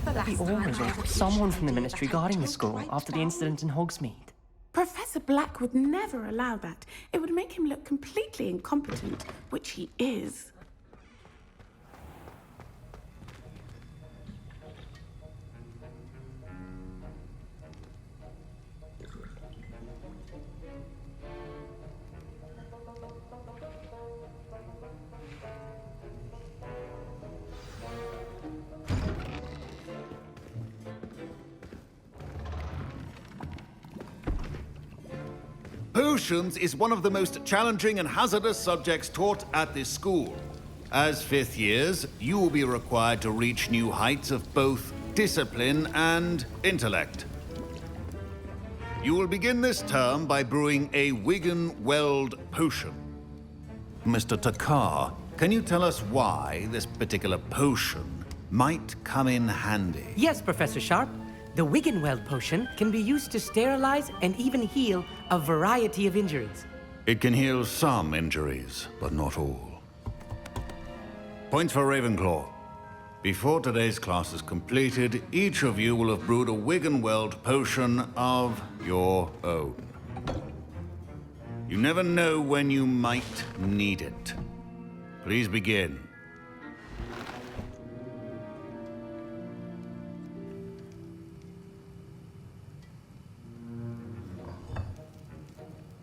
The Aurors or someone from the Ministry guarding the school after the incident in Hogsmeade. Professor Black would never allow that. It would make him look completely incompetent, which he is. Potions is one of the most challenging and hazardous subjects taught at this school. As fifth years, you will be required to reach new heights of both discipline and intellect. You will begin this term by brewing a Wigan-Weld potion. Mr. Takar, can you tell us why this particular potion might come in handy? Yes, Professor Sharp. The Wigan-Weld potion can be used to sterilize and even heal a variety of injuries. It can heal some injuries, but not all. Points for Ravenclaw. Before today's class is completed, each of you will have brewed a Wigan-Weld potion of your own. You never know when you might need it. Please begin.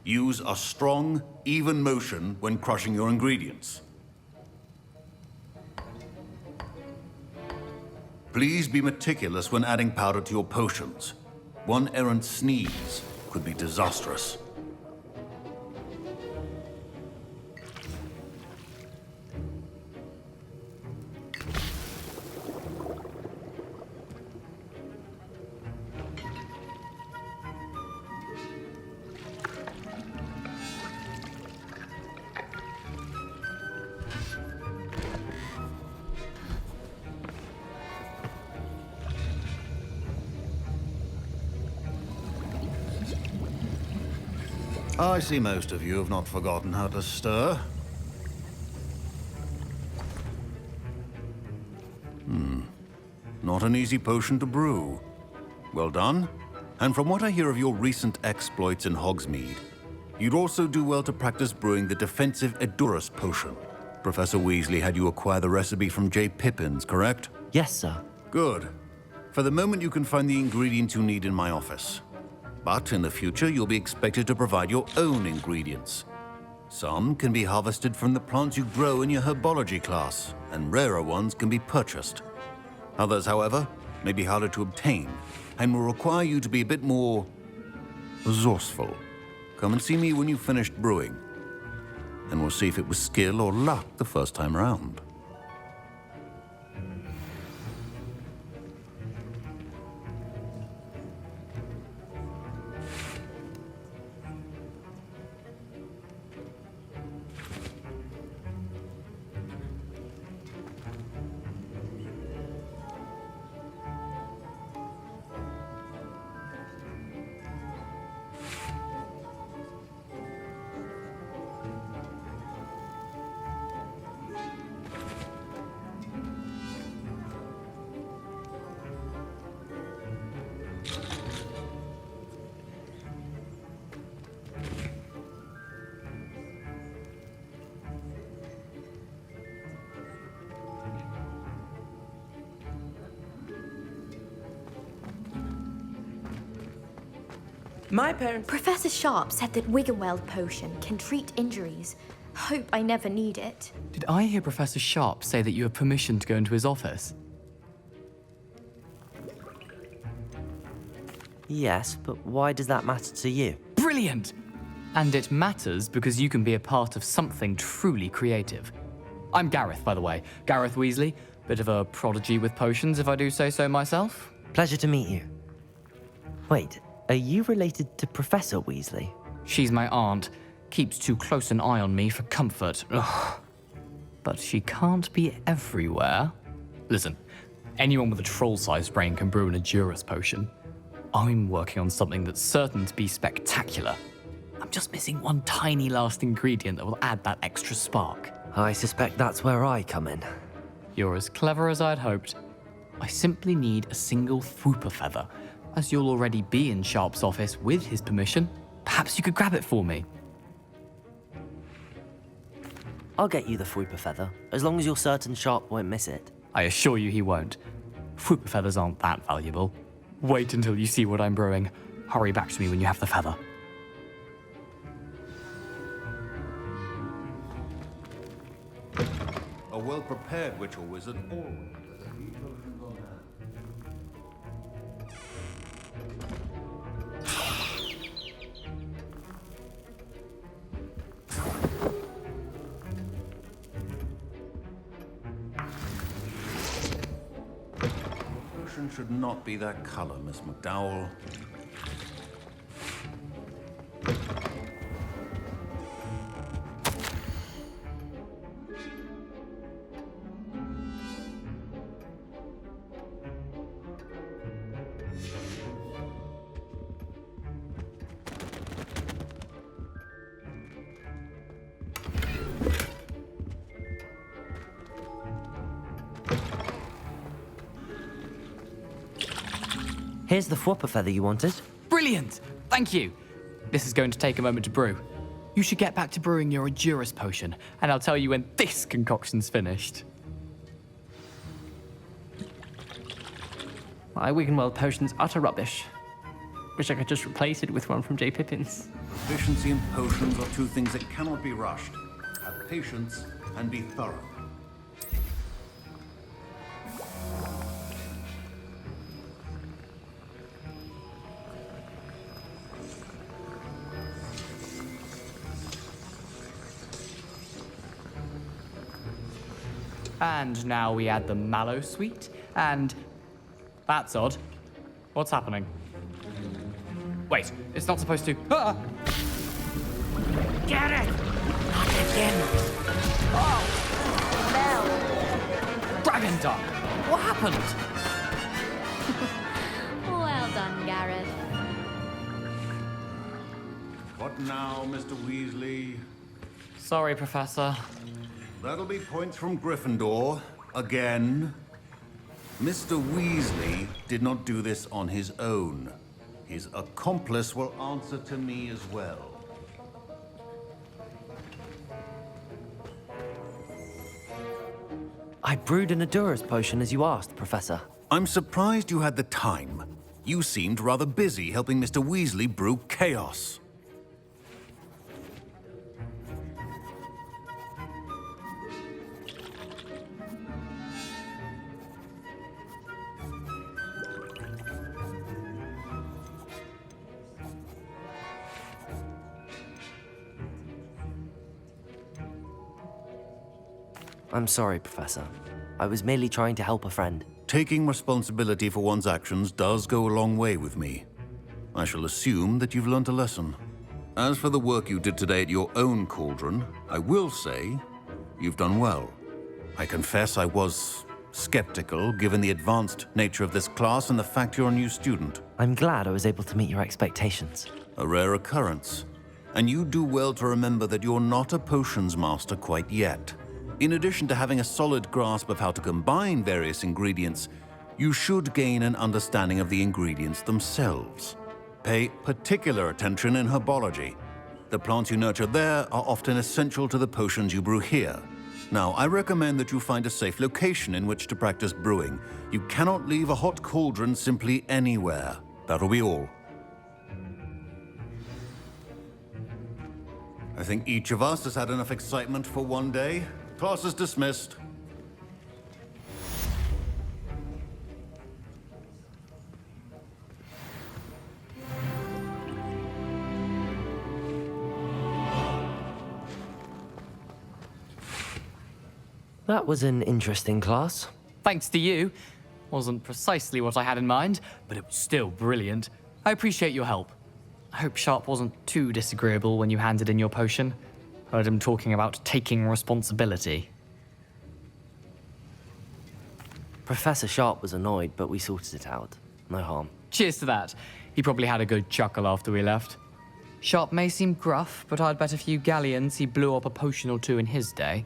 Use a strong, even motion when crushing your ingredients. Please be meticulous when adding powder to your potions. One errant sneeze could be disastrous. I see most of you have not forgotten how to stir. Not an easy potion to brew. Well done. And from what I hear of your recent exploits in Hogsmeade, you'd also do well to practice brewing the defensive Edurus potion. Professor Weasley had you acquire the recipe from J. Pippins, correct? Yes, sir. Good. For the moment, you can find the ingredients you need in my office. But in the future, you'll be expected to provide your own ingredients. Some can be harvested from the plants you grow in your herbology class, and rarer ones can be purchased. Others, however, may be harder to obtain, and will require you to be a bit more resourceful. Come and see me when you've finished brewing, and we'll see if it was skill or luck the first time around. My parents... Professor Sharp said that Wigan-Weld potion can treat injuries. Hope I never need it. Did I hear Professor Sharp say that you have permission to go into his office? Yes, but why does that matter to you? Brilliant! And it matters because you can be a part of something truly creative. I'm Gareth, by the way. Gareth Weasley. Bit of a prodigy with potions, if I do say so myself. Pleasure to meet you. Wait, are you related to Professor Weasley? She's my aunt. Keeps too close an eye on me for comfort. Ugh. But she can't be everywhere. Listen, anyone with a troll-sized brain can brew an Edurus potion. I'm working on something that's certain to be spectacular. I'm just missing one tiny last ingredient that will add that extra spark. I suspect that's where I come in. You're as clever as I'd hoped. I simply need a single Fwooper feather. As you'll already be in Sharp's office with his permission, perhaps you could grab it for me. I'll get you the Fwooper feather, as long as you're certain Sharp won't miss it. I assure you he won't. Fwooper feathers aren't that valuable. Wait until you see what I'm brewing. Hurry back to me when you have the feather. A well-prepared witch or wizard always has a few potions on hand. Potion should not be that color, Miss McDowell. Here's the Fwooper feather you wanted. Brilliant! Thank you! This is going to take a moment to brew. You should get back to brewing your Edurus potion, and I'll tell you when this concoction's finished. My Wiggenweld potion's utter rubbish. Wish I could just replace it with one from J. Pippin's. Proficiency and potions are two things that cannot be rushed. Have patience and be thorough. And now we add the mallow sweet, and... That's odd. What's happening? Wait, it's not supposed to... Ah! Get it! Not again. Dragon Duck! What happened? Well done, Gareth. What now, Mr. Weasley? Sorry, Professor. That'll be points from Gryffindor. Again. Mr. Weasley did not do this on his own. His accomplice will answer to me as well. I brewed an Edurus potion as you asked, Professor. I'm surprised you had the time. You seemed rather busy helping Mr. Weasley brew chaos. I'm sorry, Professor. I was merely trying to help a friend. Taking responsibility for one's actions does go a long way with me. I shall assume that you've learnt a lesson. As for the work you did today at your own cauldron, I will say you've done well. I confess I was skeptical, given the advanced nature of this class and the fact you're a new student. I'm glad I was able to meet your expectations. A rare occurrence. And you do well to remember that you're not a potions master quite yet. In addition to having a solid grasp of how to combine various ingredients, you should gain an understanding of the ingredients themselves. Pay particular attention in herbology. The plants you nurture there are often essential to the potions you brew here. Now, I recommend that you find a safe location in which to practice brewing. You cannot leave a hot cauldron simply anywhere. That'll be all. I think each of us has had enough excitement for one day. Class is dismissed. That was an interesting class. Thanks to you. Wasn't precisely what I had in mind, but it was still brilliant. I appreciate your help. I hope Sharp wasn't too disagreeable when you handed in your potion. Heard him talking about taking responsibility. Professor Sharp was annoyed, but we sorted it out. No harm. Cheers to that. He probably had a good chuckle after we left. Sharp may seem gruff, but I'd bet a few galleons he blew up a potion or two in his day.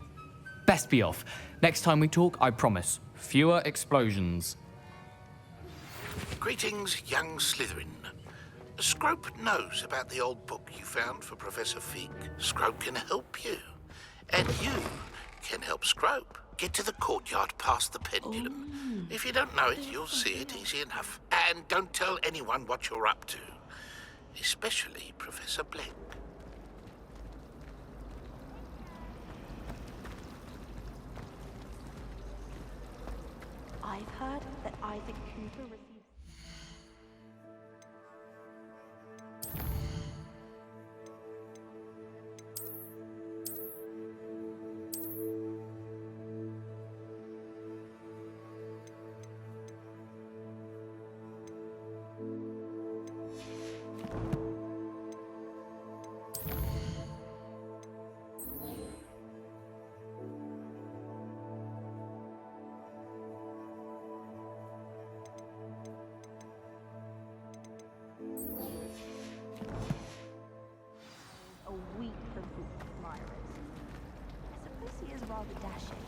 Best be off. Next time we talk, I promise, fewer explosions. Greetings, young Slytherin. Scrope knows about the old book you found for Professor Fig. Scrope can help you. And you can help Scrope. Get to the courtyard past the pendulum. If you don't know it, you'll see it easy enough. And don't tell anyone what you're up to. Especially Professor Black. I've heard that Isaac Cooper received... a week for book admirers. I suppose he is rather dashing.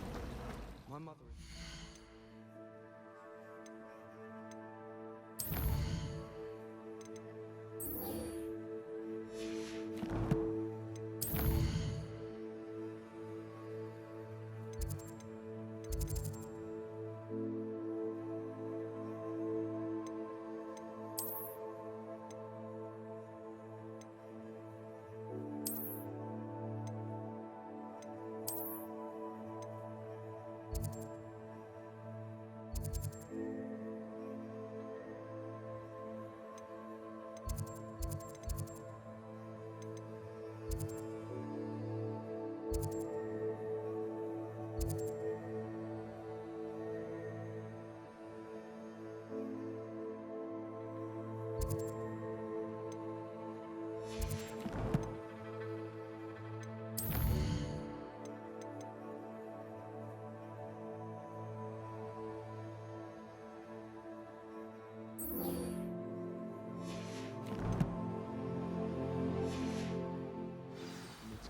My mother is...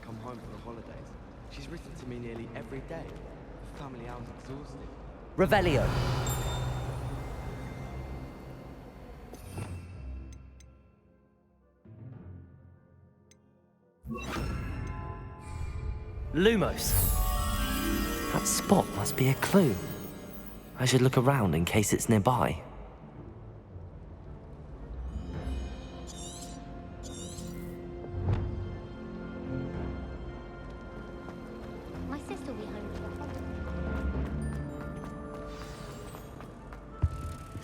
come home for the holidays. She's written to me nearly every day. The family hour's exhausting. Revelio. Lumos. That spot must be a clue. I should look around in case it's nearby. My sister will be home for the holiday.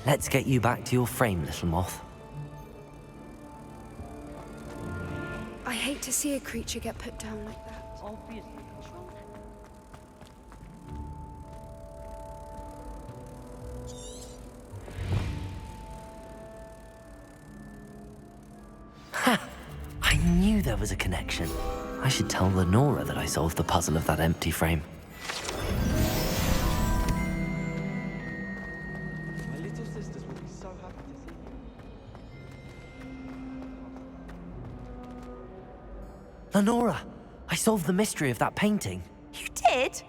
Let's get you back to your frame, little moth. I hate to see a creature get put down like that. Obviously control it. Ha! I knew there was a connection. I should tell Lenora that I solved the puzzle of that empty frame. My little sisters will be so happy to see you. Lenora! I solved the mystery of that painting. You did?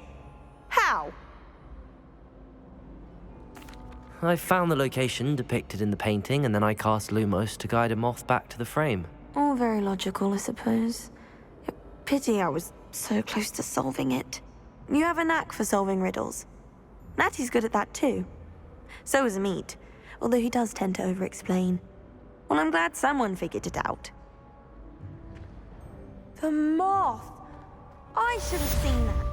How? I found the location depicted in the painting, and then I cast Lumos to guide a moth back to the frame. All very logical, I suppose. Pity I was so close to solving it. You have a knack for solving riddles. Natty's good at that too. So is Meat, although he does tend to over-explain. Well, I'm glad someone figured it out. The moth! I should have seen that.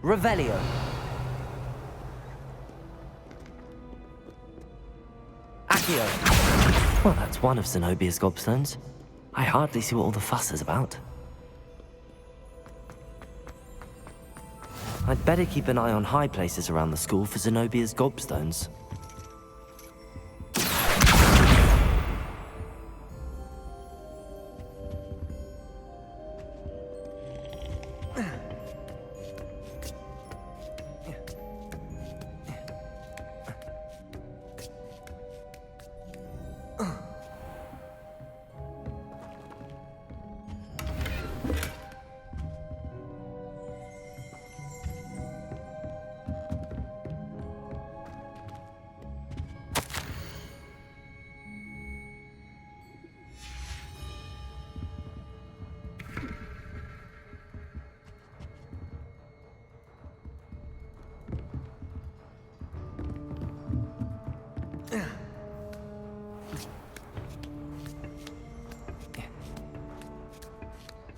Revelio. Accio! Well, that's one of Zenobia's gobstones. I hardly see what all the fuss is about. I'd better keep an eye on high places around the school for Zenobia's gobstones.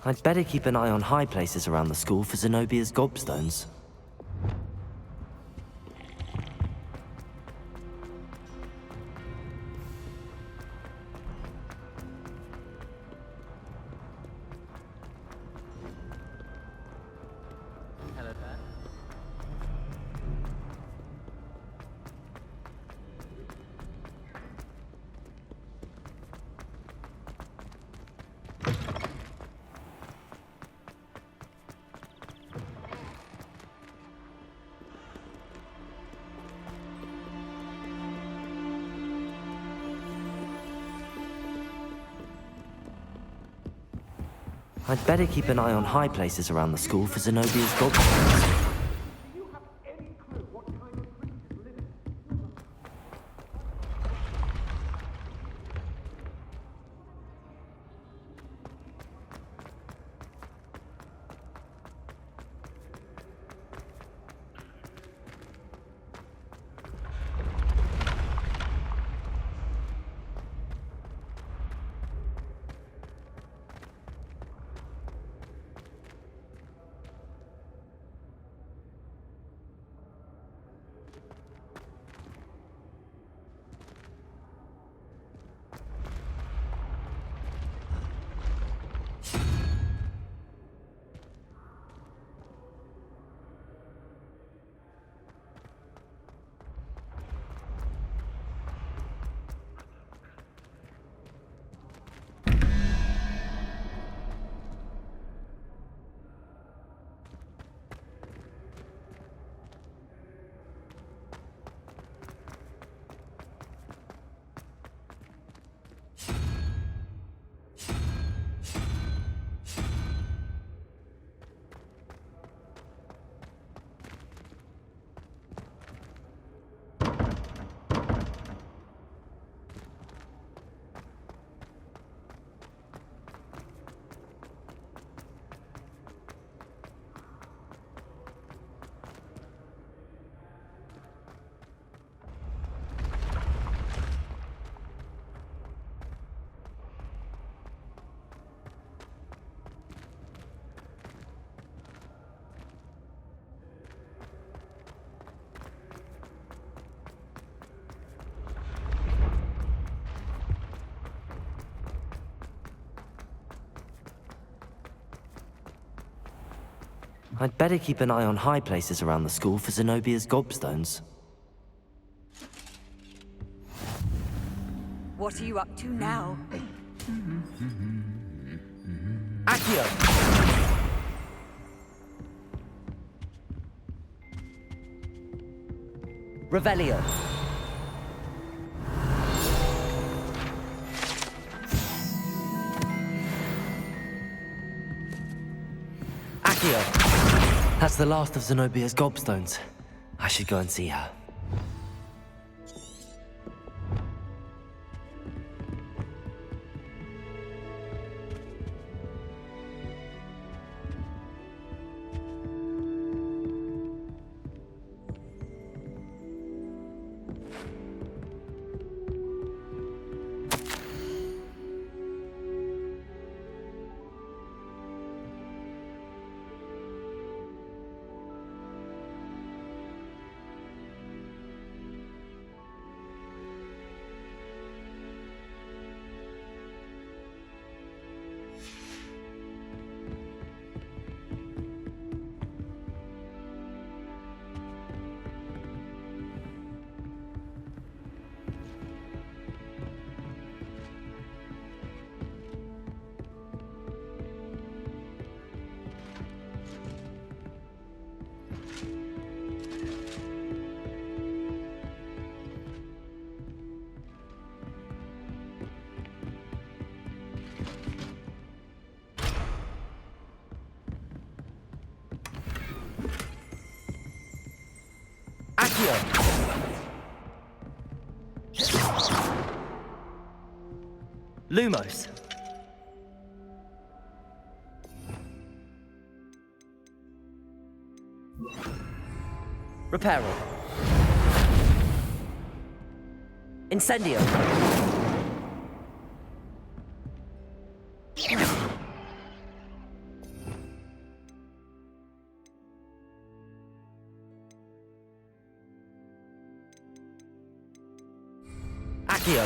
I'd better keep an eye on high places around the school for Zenobia's gobstones. I'd better keep an eye on high places around the school for Zenobia's gobstones. I'd better keep an eye on high places around the school for Zenobia's gobstones. What are you up to now? Accio! Revelio. Accio. That's the last of Zenobia's gobstones. I should go and see her. Accio. Lumos. Reparo. Incendio. Accio.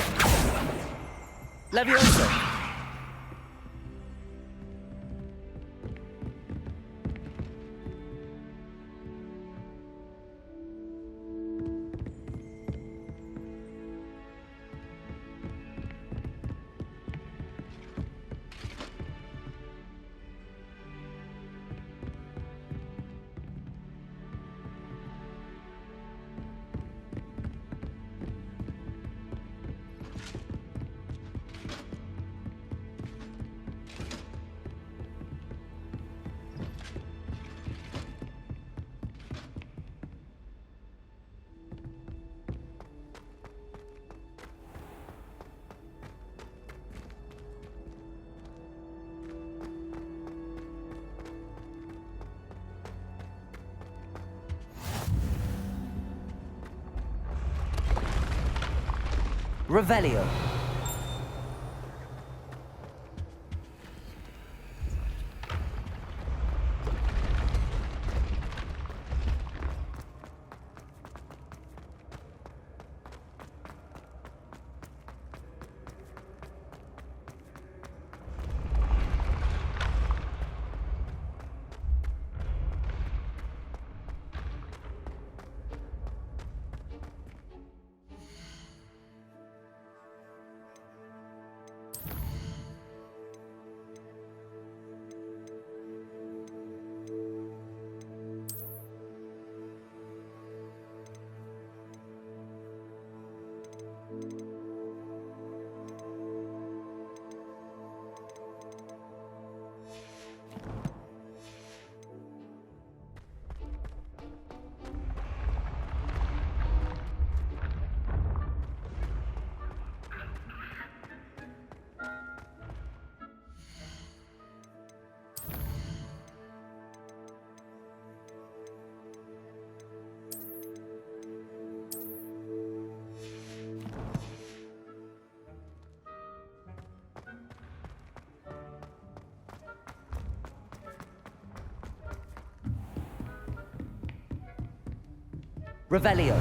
Levioso. Revelio. Revelio.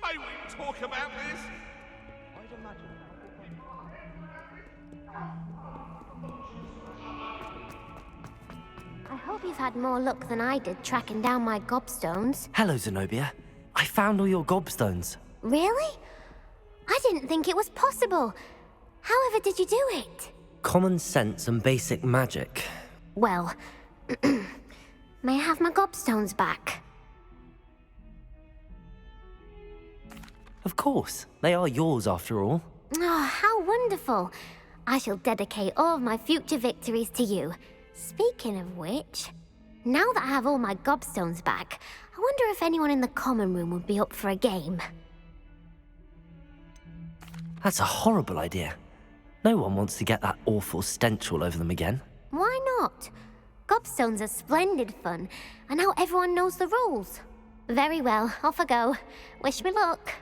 May we talk about this? I'd imagine. I hope you've had more luck than I did tracking down my gobstones. Hello, Zenobia. I found all your gobstones. Really? I didn't think it was possible. However did you do it? Common sense and basic magic. Well, may I have my gobstones back? Of course. They are yours after all. Oh, how wonderful. I shall dedicate all of my future victories to you. Speaking of which, now that I have all my gobstones back, I wonder if anyone in the common room would be up for a game. That's a horrible idea. No one wants to get that awful stench all over them again. Why not? Gobstones are splendid fun, and now everyone knows the rules. Very well, off I go. Wish me luck.